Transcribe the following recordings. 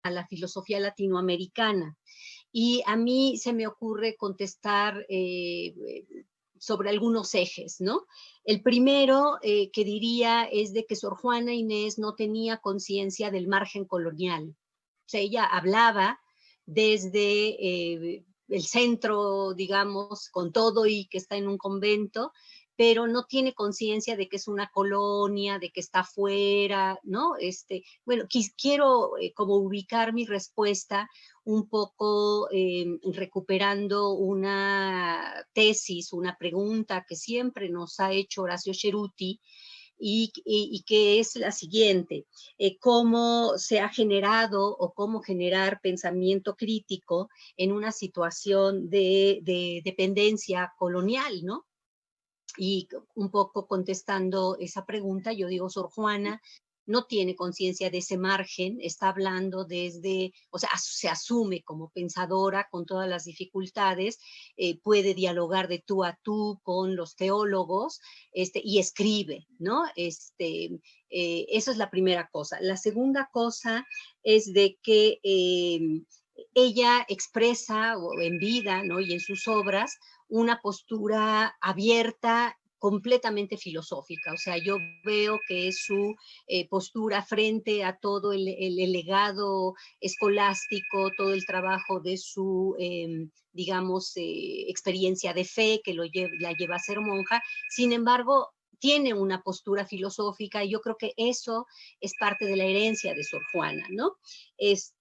a la filosofía latinoamericana. Y a mí se me ocurre contestar sobre algunos ejes, ¿no? El primero que diría es de que Sor Juana Inés no tenía conciencia del margen colonial. O sea, ella hablaba desde el centro, digamos, con todo y que está en un convento, pero no tiene conciencia de que es una colonia, de que está afuera, ¿no? Bueno, quiero como ubicar mi respuesta un poco recuperando una tesis, una pregunta que siempre nos ha hecho Horacio Ceruti, y que es la siguiente: cómo se ha generado o cómo generar pensamiento crítico en una situación de dependencia colonial, ¿no? Y un poco contestando esa pregunta, yo digo, Sor Juana no tiene conciencia de ese margen, está hablando desde, o sea, se asume como pensadora con todas las dificultades, puede dialogar de tú a tú con los teólogos, y escribe, ¿no? Esa es la primera cosa. La segunda cosa es de que ella expresa en vida, ¿no? Y en sus obras, una postura abierta, completamente filosófica. O sea, yo veo que es su postura frente a todo el legado escolástico, todo el trabajo de su, digamos, experiencia de fe que la lleva a ser monja. Sin embargo, tiene una postura filosófica, y yo creo que eso es parte de la herencia de Sor Juana, ¿no?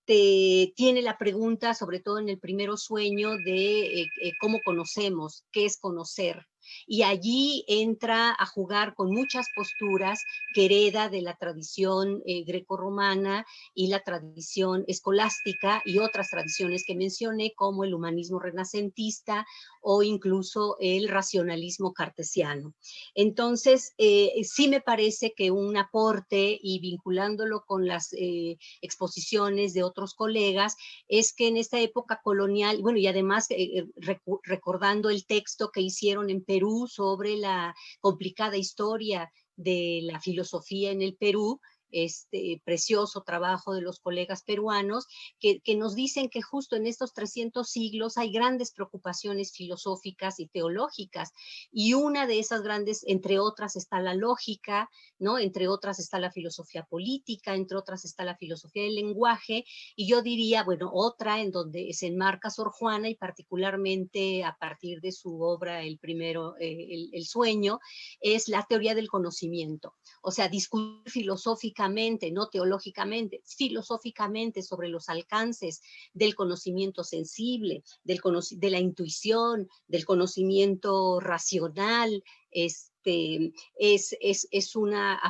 Tiene la pregunta, sobre todo en el primero sueño, de cómo conocemos, qué es conocer. Y allí entra a jugar con muchas posturas que hereda de la tradición grecorromana y la tradición escolástica y otras tradiciones que mencioné, como el humanismo renacentista o incluso el racionalismo cartesiano. Entonces, sí me parece que un aporte, y vinculándolo con las exposiciones de otros colegas, es que en esta época colonial, bueno, y además recordando el texto que hicieron en Perú sobre la complicada historia de la filosofía en el Perú, precioso trabajo de los colegas peruanos, que nos dicen que justo en estos 300 siglos hay grandes preocupaciones filosóficas y teológicas, y una de esas grandes, entre otras, está la lógica, ¿no? Entre otras está la filosofía política, entre otras está la filosofía del lenguaje, y yo diría, bueno, otra en donde se enmarca Sor Juana, y particularmente a partir de su obra, el primero, el sueño, es la teoría del conocimiento. O sea, discutir filosóficamente, no teológicamente, filosóficamente sobre los alcances del conocimiento sensible, de la intuición, del conocimiento racional,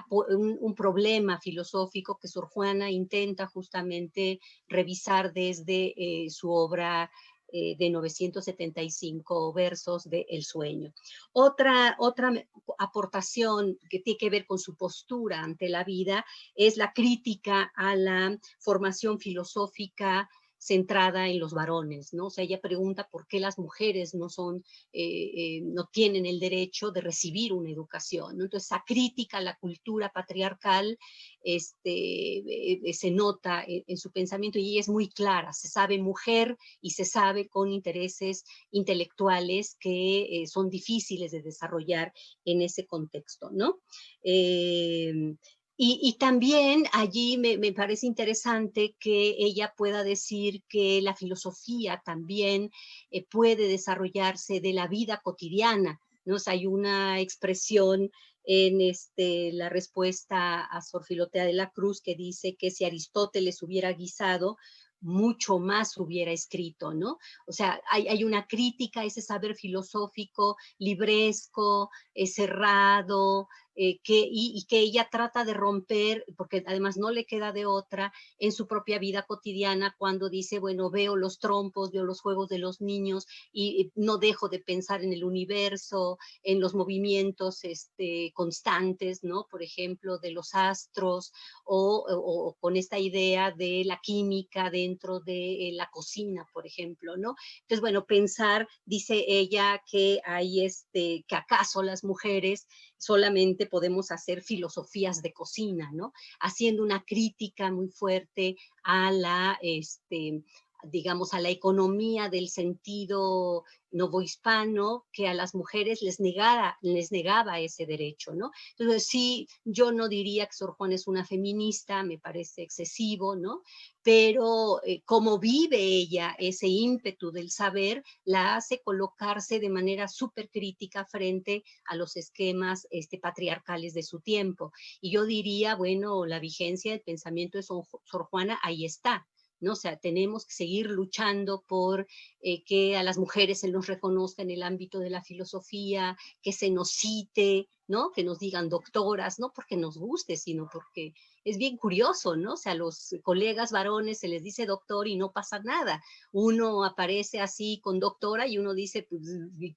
un problema filosófico que Sor Juana intenta justamente revisar desde su obra de 975 versos de El sueño. Otra aportación que tiene que ver con su postura ante la vida es la crítica a la formación filosófica centrada en los varones, ¿no? O sea, ella pregunta por qué las mujeres no tienen el derecho de recibir una educación, ¿no? Entonces, esa crítica a la cultura patriarcal se nota en su pensamiento, y ella es muy clara, se sabe mujer y se sabe con intereses intelectuales que son difíciles de desarrollar en ese contexto, ¿no? Y también allí me parece interesante que ella pueda decir que la filosofía también puede desarrollarse de la vida cotidiana, ¿no? O sea, hay una expresión en la respuesta a Sor Filotea de la Cruz que dice que si Aristóteles hubiera guisado, mucho más hubiera escrito, ¿no? O sea, hay una crítica a ese saber filosófico libresco, cerrado, y que ella trata de romper, porque además no le queda de otra, en su propia vida cotidiana, cuando dice, bueno, veo los trompos, veo los juegos de los niños, y no dejo de pensar en el universo, en los movimientos constantes, ¿no? Por ejemplo, de los astros, o con esta idea de la química dentro de la cocina, por ejemplo, ¿no? Entonces, bueno, pensar, dice ella, que hay que acaso las mujeres solamente podemos hacer filosofías de cocina, ¿no? Haciendo una crítica muy fuerte a la, digamos, a la economía del sentido novohispano, que a las mujeres les negaba ese derecho, ¿no? Entonces, sí, yo no diría que Sor Juana es una feminista, me parece excesivo, ¿no? Pero cómo vive ella ese ímpetu del saber, la hace colocarse de manera súper crítica frente a los esquemas patriarcales de su tiempo. Y yo diría, bueno, la vigencia del pensamiento de Sor Juana ahí está, ¿no? O sea, tenemos que seguir luchando por que a las mujeres se nos reconozca en el ámbito de la filosofía, que se nos cite, ¿no? Que nos digan doctoras, no porque nos guste, sino porque es bien curioso, ¿no? O sea, a los colegas varones se les dice doctor y no pasa nada. Uno aparece así con doctora y uno dice, pues,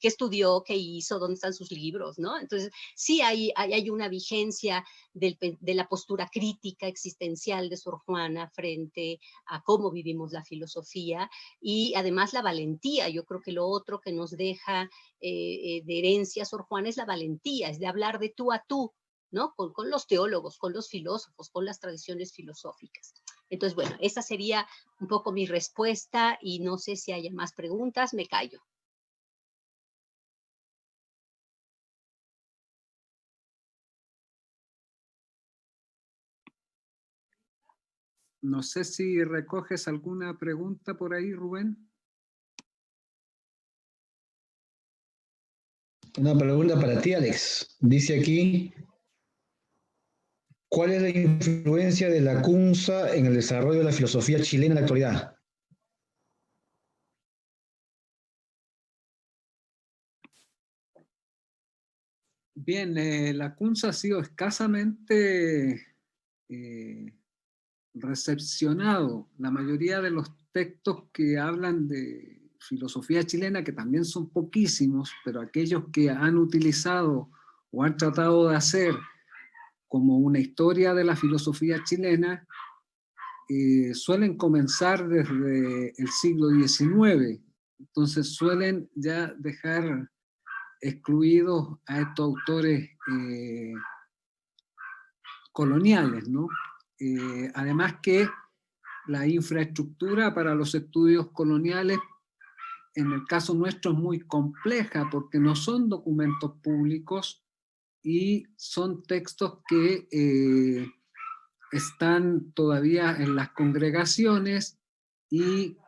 ¿qué estudió? ¿Qué hizo? ¿Dónde están sus libros? ¿No? Entonces, sí hay una vigencia de la postura crítica existencial de Sor Juana frente a cómo vivimos la filosofía y además la valentía. Yo creo que lo otro que nos deja de herencia Sor Juana es la valentía, es de hablar de tú a tú, ¿no? Con los teólogos, con los filósofos, con las tradiciones filosóficas. Entonces, bueno, esa sería un poco mi respuesta y no sé si haya más preguntas, me callo. No sé si recoges alguna pregunta por ahí, Rubén. Una pregunta para ti, Alex. Dice aquí, ¿cuál es la influencia de la Lacunza en el desarrollo de la filosofía chilena en la actualidad? Bien, Lacunza ha sido escasamente recepcionado. La mayoría de los textos que hablan de filosofía chilena, que también son poquísimos, pero aquellos que han utilizado o han tratado de hacer como una historia de la filosofía chilena, suelen comenzar desde el siglo XIX. Entonces suelen ya dejar excluidos a estos autores coloniales, ¿no? Además que la infraestructura para los estudios coloniales, en el caso nuestro, es muy compleja porque no son documentos públicos y son textos que están todavía en las congregaciones y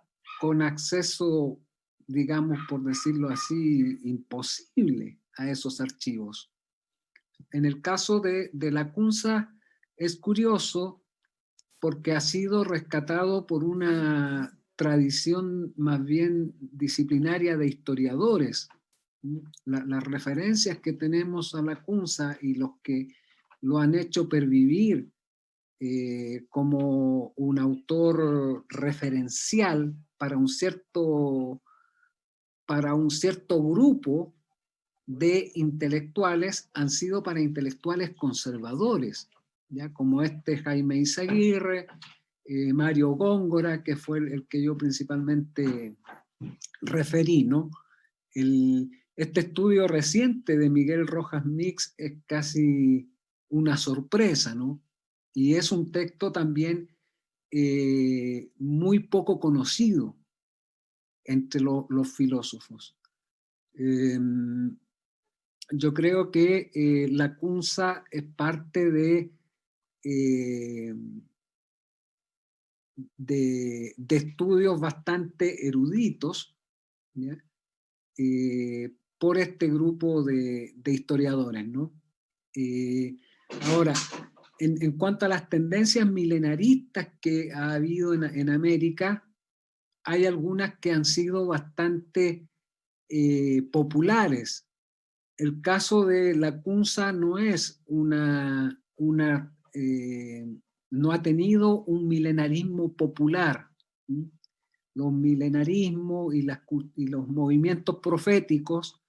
con acceso, digamos, por decirlo así, imposible a esos archivos. En el caso de Lacunza es curioso porque ha sido rescatado por una tradición más bien disciplinaria de historiadores. Las referencias que tenemos a Lacunza y los que lo han hecho pervivir como un autor referencial para un cierto grupo de intelectuales han sido para intelectuales conservadores, ¿ya? Como Jaime Izaguirre, Mario Góngora, que fue el que yo principalmente referí, ¿no? Este estudio reciente de Miguel Rojas Mix es casi una sorpresa, ¿no? Y es un texto también muy poco conocido entre los filósofos. Yo creo que Lacunza es parte de estudios bastante eruditos, ¿ya? Por este grupo de historiadores, ¿no? Ahora, en cuanto a las tendencias milenaristas que ha habido en América, hay algunas que han sido bastante populares. El caso de Lacunza no es no ha tenido un milenarismo popular. Los milenarismos y los movimientos proféticos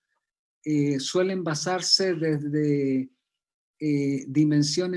suelen basarse desde dimensiones